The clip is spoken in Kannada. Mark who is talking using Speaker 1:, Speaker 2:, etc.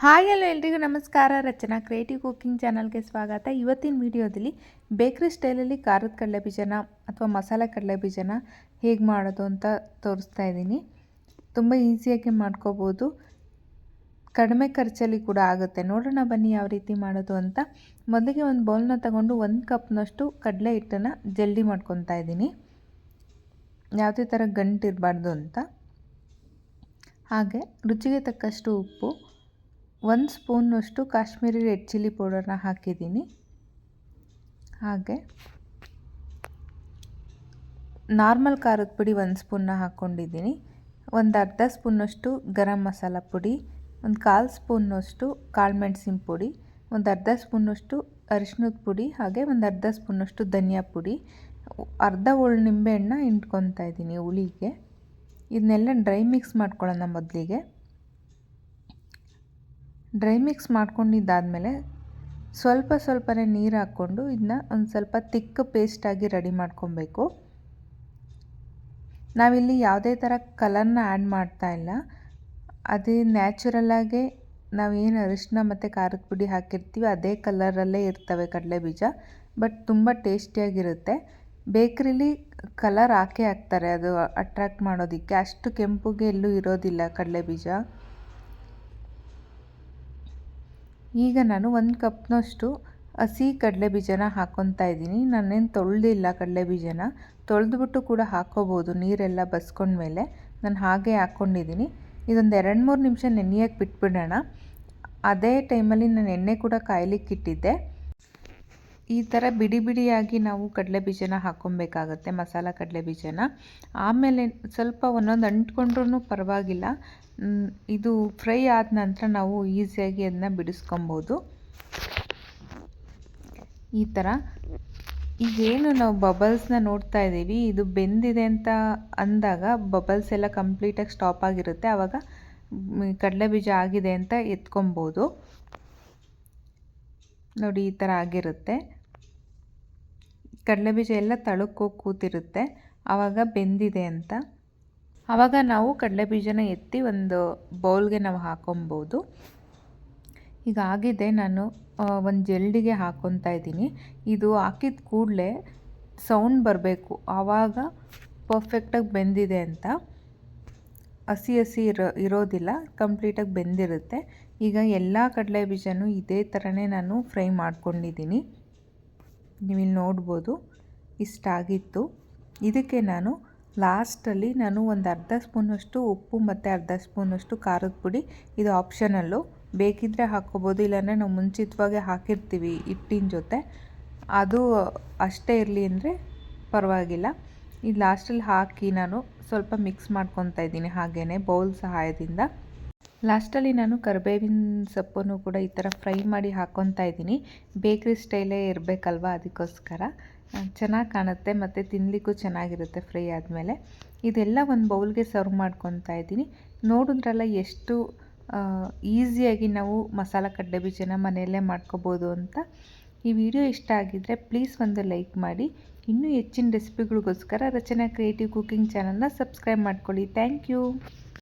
Speaker 1: ಹಾಯ್ ಹಲೋ ಎಲ್ರಿಗೂ ನಮಸ್ಕಾರ. ರಚನಾ ಕ್ರಿಯೇಟಿವ್ ಕುಕಿಂಗ್ ಚಾನಲ್ಗೆ ಸ್ವಾಗತ. ಇವತ್ತಿನ ವಿಡಿಯೋದಲ್ಲಿ ಬೇಕ್ರಿ ಸ್ಟೈಲಲ್ಲಿ ಖಾರದ ಕಡಲೆಬೀಜನ ಅಥವಾ ಮಸಾಲೆ ಕಡಲೆಬೀಜನ ಹೇಗೆ ಮಾಡೋದು ಅಂತ ತೋರಿಸ್ತಾ ಇದ್ದೀನಿ. ತುಂಬ ಈಸಿಯಾಗಿ ಮಾಡ್ಕೋಬೋದು, ಕಡಿಮೆ ಖರ್ಚಲ್ಲಿ ಕೂಡ ಆಗುತ್ತೆ. ನೋಡೋಣ ಬನ್ನಿ ಯಾವ ರೀತಿ ಮಾಡೋದು ಅಂತ. ಮೊದಲಿಗೆ ಒಂದು ಬೌಲ್ನ ತಗೊಂಡು 1 ಕಪ್ನಷ್ಟು ಕಡಲೆ ಹಿಟ್ಟನ್ನು ಜಲ್ದಿ ಮಾಡ್ಕೊತಾ ಇದ್ದೀನಿ, ಯಾವುದೇ ಥರ ಗಂಟಿರಬಾರ್ದು ಅಂತ. ಹಾಗೆ ರುಚಿಗೆ ತಕ್ಕಷ್ಟು ಉಪ್ಪು, 1 ಸ್ಪೂನ್ನಷ್ಟು ಕಾಶ್ಮೀರಿ ರೆಡ್ ಚಿಲ್ಲಿ ಪೌಡರ್ನ ಹಾಕಿದ್ದೀನಿ. ಹಾಗೆ ನಾರ್ಮಲ್ ಖಾರದ ಪುಡಿ 1 ಸ್ಪೂನ್ನ ಹಾಕ್ಕೊಂಡಿದ್ದೀನಿ. ಒಂದು ಅರ್ಧ ಸ್ಪೂನ್ನಷ್ಟು ಗರಂ ಮಸಾಲ ಪುಡಿ, ಒಂದು 1/4 ಸ್ಪೂನ್ನಷ್ಟು ಕಾಳು ಮೆಣಸಿನ ಪುಡಿ, ಒಂದು ಅರ್ಧ ಸ್ಪೂನ್ನಷ್ಟು ಅರಿಶಿನದ ಪುಡಿ, ಹಾಗೆ ಒಂದು ಅರ್ಧ ಸ್ಪೂನ್ನಷ್ಟು ಧನಿಯಾ ಪುಡಿ, ಅರ್ಧ ಹೋಳು ನಿಂಬೆಹಣ್ಣನ್ನ ಹಿಂಡ್ಕೊತಾ ಇದ್ದೀನಿ ಹುಳಿಗೆ. ಇದನ್ನೆಲ್ಲ ಡ್ರೈ ಮಿಕ್ಸ್ ಮಾಡ್ಕೊಳ್ಳೋಣ. ಮೊದಲಿಗೆ ಡ್ರೈ ಮಿಕ್ಸ್ ಮಾಡ್ಕೊಂಡಿದ್ದಾದಮೇಲೆ ಸ್ವಲ್ಪನೇ ನೀರು ಹಾಕ್ಕೊಂಡು ಇದನ್ನ ಒಂದು ಸ್ವಲ್ಪ ತಿಕ್ಕ ಪೇಸ್ಟಾಗಿ ರೆಡಿ ಮಾಡ್ಕೊಬೇಕು. ನಾವಿಲ್ಲಿ ಯಾವುದೇ ಥರ ಕಲರ್ನ ಆ್ಯಡ್ ಮಾಡ್ತಾ ಇಲ್ಲ, ಅದೇ ನ್ಯಾಚುರಲ್ಲಾಗೆ ನಾವೇನು ಅರಿಶಿನ ಮತ್ತು ಖಾರದ ಪುಡಿ ಹಾಕಿರ್ತೀವಿ ಅದೇ ಕಲರಲ್ಲೇ ಇರ್ತವೆ ಕಡಲೆಬೀಜ. ಬಟ್ ತುಂಬ ಟೇಸ್ಟಿಯಾಗಿರುತ್ತೆ. ಬೇಕ್ರಿಲಿ ಕಲರ್ ಹಾಕ್ತಾರೆ, ಅದು ಅಟ್ರ್ಯಾಕ್ಟ್ ಮಾಡೋದಕ್ಕೆ. ಅಷ್ಟು ಕೆಂಪುಗೆ ಎಲ್ಲೂ ಇರೋದಿಲ್ಲ ಕಡಲೆಬೀಜ. ಈಗ ನಾನು 1 ಕಪ್ನಷ್ಟು ಹಸಿ ಕಡಲೆಬೀಜನ ಹಾಕ್ಕೊತಾ ಇದ್ದೀನಿ. ನಾನೇನು ತೊಳೆದಿಲ್ಲ ಕಡಲೆಬೀಜನ, ತೊಳೆದ್ಬಿಟ್ಟು ಕೂಡ ಹಾಕ್ಕೋಬೋದು ನೀರೆಲ್ಲ ಬಸ್ಕೊಂಡ್ಮೇಲೆ. ನಾನು ಹಾಗೆ ಹಾಕ್ಕೊಂಡಿದ್ದೀನಿ. ಇದೊಂದು 2-3 ನಿಮಿಷ ನೆನೆಯೋಕ್ಕೆ ಬಿಟ್ಬಿಡೋಣ. ಅದೇ ಟೈಮಲ್ಲಿ ನಾನು ಎಣ್ಣೆ ಕೂಡ ಕಾಯ್ಲಿಕ್ಕಿಟ್ಟಿದ್ದೆ. ಈ ಥರ ಬಿಡಿ ಬಿಡಿಯಾಗಿ ನಾವು ಕಡಲೆಬೀಜನ ಹಾಕ್ಕೊಬೇಕಾಗತ್ತೆ, ಮಸಾಲ ಕಡಲೆಬೀಜನ. ಆಮೇಲೆ ಸ್ವಲ್ಪ ಒಂದೊಂದು ಅಂಟ್ಕೊಂಡ್ರೂ ಪರವಾಗಿಲ್ಲ. ಇದು ಫ್ರೈ ಆದ ನಂತರ ನಾವು ಈಸಿಯಾಗಿ ಅದನ್ನ ಬಿಡಿಸ್ಕೊಬೋದು. ಈ ಥರ ಈಗೇನು ನಾವು ಬಬಲ್ಸ್ನ ನೋಡ್ತಾ ಇದ್ದೀವಿ, ಇದು ಬೆಂದಿದೆ ಅಂತ ಅಂದಾಗ ಬಬಲ್ಸ್ ಎಲ್ಲ ಕಂಪ್ಲೀಟಾಗಿ ಸ್ಟಾಪ್ ಆಗಿರುತ್ತೆ. ಆವಾಗ ಕಡಲೆಬೀಜ ಆಗಿದೆ ಅಂತ ಎತ್ಕೊಬೋದು. ನೋಡಿ, ಈ ಥರ ಆಗಿರುತ್ತೆ. ಕಡಲೆಬೀಜ ಎಲ್ಲ ತಳಕ್ಕೋಗಿ ಕೂತಿರುತ್ತೆ, ಆವಾಗ ಬೆಂದಿದೆ ಅಂತ. ಆವಾಗ ನಾವು ಕಡಲೆಬೀಜನ ಎತ್ತಿ ಒಂದು ಬೌಲ್ಗೆ ನಾವು ಹಾಕೊಬೋದು. ಈಗ ಆಗಿದೆ, ನಾನು ಒಂದು ಜಲ್ಡಿಗೆ ಹಾಕ್ಕೊತಾ ಇದ್ದೀನಿ. ಇದು ಹಾಕಿದ ಕೂಡಲೇ ಸೌಂಡ್ ಬರಬೇಕು, ಆವಾಗ ಪರ್ಫೆಕ್ಟಾಗಿ ಬೆಂದಿದೆ ಅಂತ. ಹಸಿ ಇರೋದಿಲ್ಲ, ಕಂಪ್ಲೀಟಾಗಿ ಬೆಂದಿರುತ್ತೆ. ಈಗ ಎಲ್ಲ ಕಡಲೆಬೀಜನೂ ಇದೇ ಥರನೇ ನಾನು ಫ್ರೈ ಮಾಡ್ಕೊಂಡಿದ್ದೀನಿ. ನೀವಿಲ್ಲಿ ನೋಡ್ಬೋದು, ಇಷ್ಟಾಗಿತ್ತು. ಇದಕ್ಕೆ ನಾನು ಲಾಸ್ಟಲ್ಲಿ ಒಂದು ಅರ್ಧ ಸ್ಪೂನಷ್ಟು ಉಪ್ಪು ಮತ್ತು ಅರ್ಧ ಸ್ಪೂನಷ್ಟು ಖಾರದ ಪುಡಿ, ಇದು ಆಪ್ಷನಲ್ಲು, ಬೇಕಿದ್ದರೆ ಹಾಕ್ಕೋಬೋದು, ಇಲ್ಲಾಂದರೆ ನಾವು ಮುಂಚಿತವಾಗೇ ಹಾಕಿರ್ತೀವಿ ಹಿಟ್ಟಿನ ಜೊತೆ, ಅದು ಅಷ್ಟೇ ಇರಲಿ ಅಂದರೆ ಪರವಾಗಿಲ್ಲ. ಇದು ಲಾಸ್ಟಲ್ಲಿ ಹಾಕಿ ನಾನು ಸ್ವಲ್ಪ ಮಿಕ್ಸ್ ಮಾಡ್ಕೊತಾ ಇದ್ದೀನಿ ಹಾಗೆಯೇ ಬೌಲ್ ಸಹಾಯದಿಂದ. ಲಾಸ್ಟಲ್ಲಿ ನಾನು ಕರಿಬೇವಿನ ಸೊಪ್ಪನ್ನು ಕೂಡ ಈ ಥರ ಫ್ರೈ ಮಾಡಿ ಹಾಕ್ಕೊತಾ ಇದ್ದೀನಿ. ಬೇಕ್ರಿ ಸ್ಟೈಲೇ ಇರಬೇಕಲ್ವ, ಅದಕ್ಕೋಸ್ಕರ ಚೆನ್ನಾಗಿ ಕಾಣುತ್ತೆ ಮತ್ತು ತಿನ್ನಲಿಕ್ಕೂ ಚೆನ್ನಾಗಿರುತ್ತೆ ಫ್ರೈ ಆದಮೇಲೆ. ಇದೆಲ್ಲ ಒಂದು ಬೌಲ್ಗೆ ಸರ್ವ್ ಮಾಡ್ಕೊತಾ ಇದ್ದೀನಿ. ನೋಡಿದ್ರಲ್ಲ ಎಷ್ಟು ಈಸಿಯಾಗಿ ನಾವು ಮಸಾಲ ಕಡಲೆಬೀಜನ ಮನೆಯಲ್ಲೇ ಮಾಡ್ಕೋಬೋದು ಅಂತ. ಈ ವಿಡಿಯೋ ಇಷ್ಟ ಆಗಿದ್ದರೆ ಪ್ಲೀಸ್ ಒಂದು ಲೈಕ್ ಮಾಡಿ. ಇನ್ನೂ ಹೆಚ್ಚಿನ ರೆಸಿಪಿಗಳಿಗೋಸ್ಕರ ರಚನಾ ಕ್ರಿಯೇಟಿವ್ ಕುಕಿಂಗ್ ಚಾನಲ್ನ ಸಬ್ಸ್ಕ್ರೈಬ್ ಮಾಡ್ಕೊಳ್ಳಿ. Thank you.